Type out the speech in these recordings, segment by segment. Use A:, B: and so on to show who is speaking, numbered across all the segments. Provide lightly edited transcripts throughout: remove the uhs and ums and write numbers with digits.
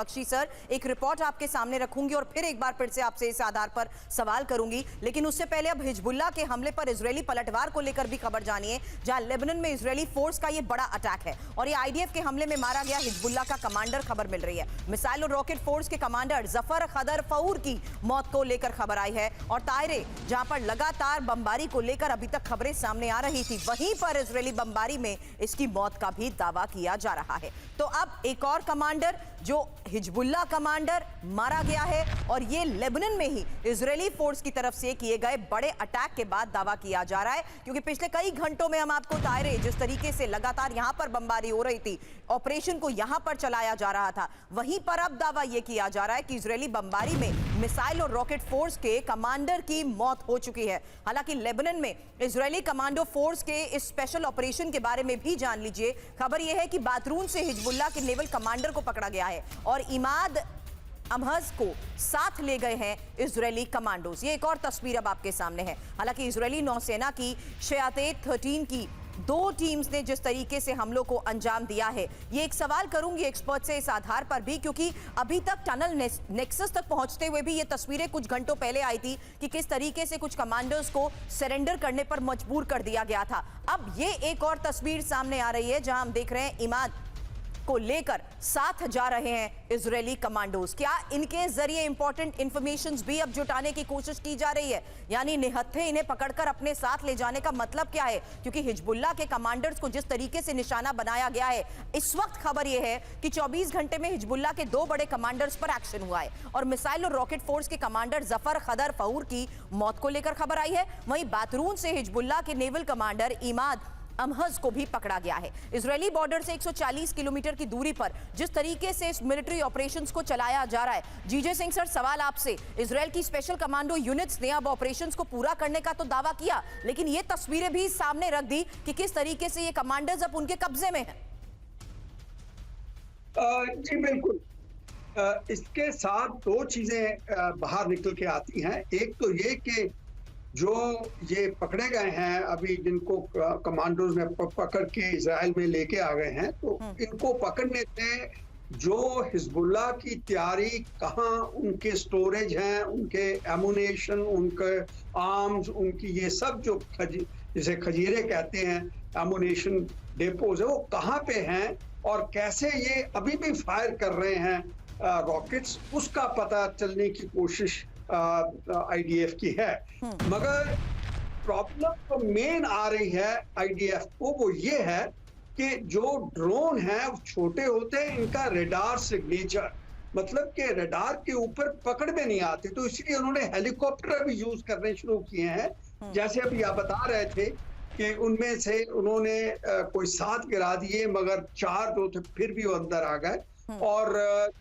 A: Bakshi sir, एक report आपके सामने रखूंगी और फिर एक बार फिर से आपसे इस आधार पर सवाल करूंगी, लेकिन उससे पहले अब हिजबुल्लाह के हमले पर इजरायली पलटवार को लेकर भी खबर जानिए, जहां लेबनान में इजरायली फोर्स का यह बड़ा अटैक है और ये आईडीएफ के हमले में मारा गया हिजबुल्लाह का कमांडर खबर मिल रही है। मिसाइल और रॉकेट फोर्स के कमांडर जफर खदर फऊर की मौत को लेकर खबर आई है और तायरे जहां पर लगातार बमबारी को लेकर अभी तक खबरें सामने आ रही थी, वहीं पर इजरायली बमबारी में इसकी मौत का भी दावा किया जा रहा है। तो अब एक और कमांडर जो हिजबुल्लाह कमांडर मारा गया है और ये लेबनान में ही इजरायली फोर्स की तरफ से किए गए बड़े अटैक के बाद दावा किया जा रहा है, क्योंकि पिछले कई घंटों में हम आपको तायरे जिस तरीके से लगातार यहां पर बमबारी हो रही थी, ऑपरेशन को यहां पर चलाया जा रहा था, वहीं पर अब दावा यह किया जा रहा है कि इजरायली बमबारी में मिसाइल और रॉकेट फोर्स के कमांडर की मौत हो चुकी है। हालांकि लेबनान में इजरायली कमांडो फोर्स के इस स्पेशल ऑपरेशन के बारे में भी जान लीजिए। खबर यह है कि बातरून से हिजबुल्लाह के नेवल कमांडर को पकड़ा गया है और इमाद अमहज को साथ ले गए हैं इजरायली कमांडोज। ये एक और तस्वीर अब आपके सामने है। हालांकि इजरायली नौसेना की शयाते 13 की 2 टीम्स ने जिस तरीके से हमलों को अंजाम दिया है, ये एक सवाल करूंगी एक्सपर्ट से इस आधार पर भी, क्योंकि अभी तक टनल नेक्सस तक पहुंचते हुए भी ये तस्वीरें कुछ घंटों पहले आई थी कि किस तरीके से कुछ कमांडर्स को सरेंडर करने पर मजबूर कर दिया गया था। अब ये एक और तस्वीर सामने आ रही है जहां हम देख रहे हैं इमाद को लेकर साथ जा रहे हैं इजरायली कमांडोज। क्या इनके जरिए इंपॉर्टेंट इंफॉर्मेशंस भी अब जुटाने की कोशिश की जा रही है, यानी निहत्थे इन्हें पकड़कर अपने साथ ले जाने का मतलब क्या है? क्योंकि हिजबुल्लाह के कमांडर्स को जिस तरीके से निशाना बनाया गया है, इस वक्त खबर यह है कि 24 घंटे में हिजबुल्लाह के 2 बड़े कमांडर्स पर एक्शन हुआ है और मिसाइल और रॉकेट फोर्स के कमांडर जफर खदर फऊर की मौत को लेकर खबर आई है। वहीं बातरून से हिजबुल्लाह के नेवल कमांडर इमाद अमहज को भी पकड़ा गया है। इजरायली बॉर्डर से 140 किलोमीटर की दूरी पर जिस तरीके से इस मिलिट्री ऑपरेशंस को चलाया जा रहा है, जीजे सिंह सर, सवाल आपसे, इजरायल की स्पेशल कमांडो यूनिट्स ने अब ऑपरेशंस को पूरा करने का तो दावा किया, लेकिन ये तस्वीरें भी सामने रख दी कि किस तरीके से ये कमांडर्स अब उनके कब्जे में हैं।
B: जी बिल्कुल, इसके साथ 2 चीजें बाहर निकल के आती हैं। एक तो ये कि जो ये पकड़े गए हैं अभी, जिनको कमांडोज ने पकड़ के इजराइल में लेके आ गए हैं, तो इनको पकड़ने से जो हिजबुल्लाह की तैयारी, कहाँ उनके स्टोरेज हैं, उनके एमुनेशन, उनके आर्म्स, उनकी ये सब जो जिसे खजीरे कहते हैं, एमुनेशन डेपोज है, वो कहाँ पे हैं और कैसे ये अभी भी फायर कर रहे हैं रॉकेट्स, उसका पता चलने की कोशिश आईडीएफ की है। मगर प्रॉब्लम तो मेन आ रही है आईडीएफ को, वो ये है कि जो ड्रोन है वो छोटे होते हैं, इनका रेडार सिग्नेचर, मतलब कि रेडार के ऊपर पकड़ में नहीं आते, तो इसलिए उन्होंने हेलीकॉप्टर भी यूज करने शुरू किए हैं। जैसे अभी आप बता रहे थे कि उनमें से उन्होंने कोई 7 गिरा दिए, मगर 4 जो थे फिर भी वो अंदर आ गए। और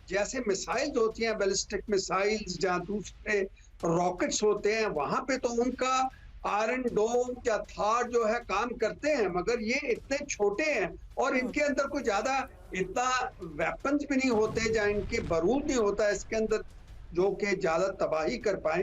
B: जैसे मिसाइल्स होती हैं, बैलिस्टिक मिसाइल्स, जहाँ दूसरे रॉकेट्स होते हैं, वहां पे तो उनका आयरन डोम या थार जो है काम करते हैं, मगर ये इतने छोटे हैं और इनके अंदर कोई ज्यादा इतना वेपन्स भी नहीं होते, जहाँ इनके बारूद नहीं होता है इसके अंदर जो कि ज्यादा तबाही कर पाए।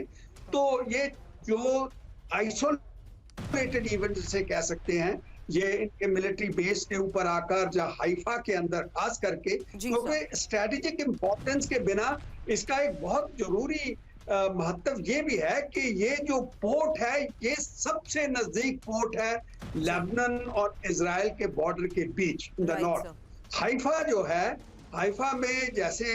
B: तो ये जो आइसोलेटेड इवेंट जिसे कह सकते हैं, ये इनके मिलिट्री बेस के ऊपर आकर, जहाँ हाइफा के अंदर खास करके, क्योंकि स्ट्रेटेजिक इंपॉर्टेंस के बिना इसका एक बहुत जरूरी महत्व ये भी है कि ये जो पोर्ट है, ये सबसे नजदीक पोर्ट है लेबनान और इजराइल के बॉर्डर के बीच, इन द नॉर्थ। हाइफा जो है, हाइफा में जैसे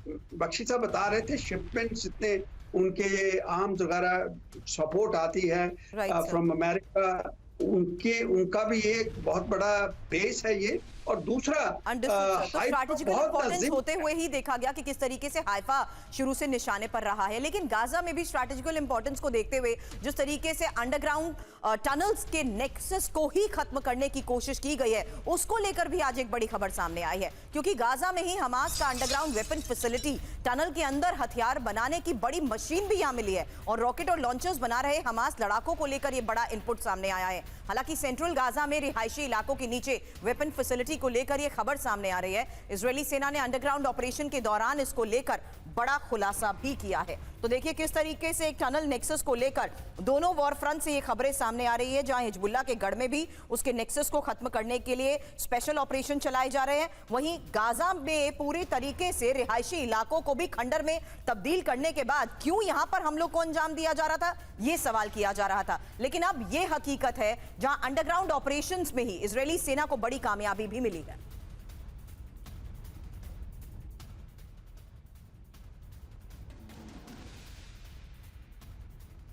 B: बख्शी साहब बता रहे थे, शिपमेंट्स इतने, उनके आर्म्स वगैरह सपोर्ट आती है फ्रॉम अमेरिका, उनका भी एक बहुत बड़ा बेस है ये। और दूसरा
A: स्ट्रैटेजिकल इंपॉर्टेंस होते हुए ही देखा गया कि किस तरीके से हाइफा शुरू से निशाने पर रहा है, लेकिन गाजा में भी स्ट्रैटेजिकल इंपॉर्टेंस को देखते हुए जिस तरीके से अंडरग्राउंड टनल्स के नेक्सस को ही खत्म करने की कोशिश की गई है, उसको लेकर भी आज एक बड़ी खबर सामने आई है, क्योंकि गाजा में ही हमास का अंडरग्राउंड वेपन फैसिलिटी, टनल के अंदर हथियार बनाने की बड़ी मशीन भी यहां मिली है और रॉकेट और लॉन्चर्स बना रहे हमास लड़ाकों को लेकर यह बड़ा इनपुट सामने आया है। हालांकि सेंट्रल गाजा में रिहायशी इलाकों के नीचे वेपन फैसिलिटी को लेकर यह खबर सामने आ रही है। इजरायली सेना ने अंडरग्राउंड ऑपरेशन के दौरान इसको लेकर बड़ा खुलासा भी किया है। तो देखिए किस तरीके से एक टनल नेक्सस को लेकर दोनों वॉर फ्रंट से ये खबरें सामने आ रही है, जहां हिजबुल्लाह के गढ़ में भी उसके नेक्सस को खत्म करने के लिए स्पेशल ऑपरेशन चलाए जा रहे हैं। वहीं गाजा में पूरी तरीके से रिहायशी इलाकों को भी खंडर में तब्दील करने के बाद क्यों यहां पर हमलों को अंजाम दिया जा रहा था, यह सवाल किया जा रहा था। लेकिन अब यह हकीकत है जहां अंडरग्राउंड ऑपरेशंस में ही इजरायली सेना को बड़ी कामयाबी भी मिली है।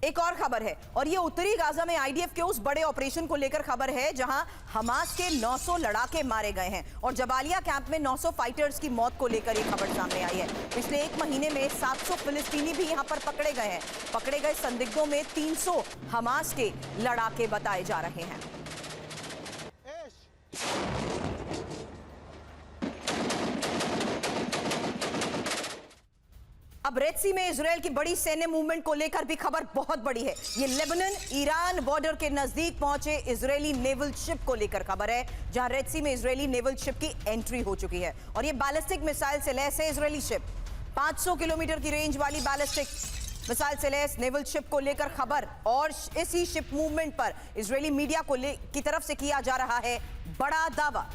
A: एक और खबर है और ये उत्तरी गाजा में आईडीएफ के उस बड़े ऑपरेशन को लेकर खबर है जहां हमास के 900 लड़ाके मारे गए हैं और जबालिया कैंप में 900 फाइटर्स की मौत को लेकर ये खबर सामने आई है। पिछले एक महीने में 700 फिलिस्तीनी भी यहां पर पकड़े गए हैं। पकड़े गए संदिग्धों में 300 हमास के लड़ाके बताए जा रहे हैं। अब रेड सी में इजरायल की बड़ी सैन्य मूवमेंट को लेकर भी खबर बहुत बड़ी है। ये लेबनान ईरान बॉर्डर के नजदीक पहुंचे इजरायली नेवल शिप को लेकर खबर है, जहां रेड सी में इजरायली नेवल शिप की एंट्री हो चुकी है और ये बैलिस्टिक मिसाइल से लैस है। इजरायली शिप 500 किलोमीटर की रेंज वाली बैलिस्टिक मिसाइल से लैस नेवल शिप को लेकर खबर और इसी शिप मूवमेंट पर इजरायली मीडिया की तरफ से किया जा रहा है बड़ा दावा।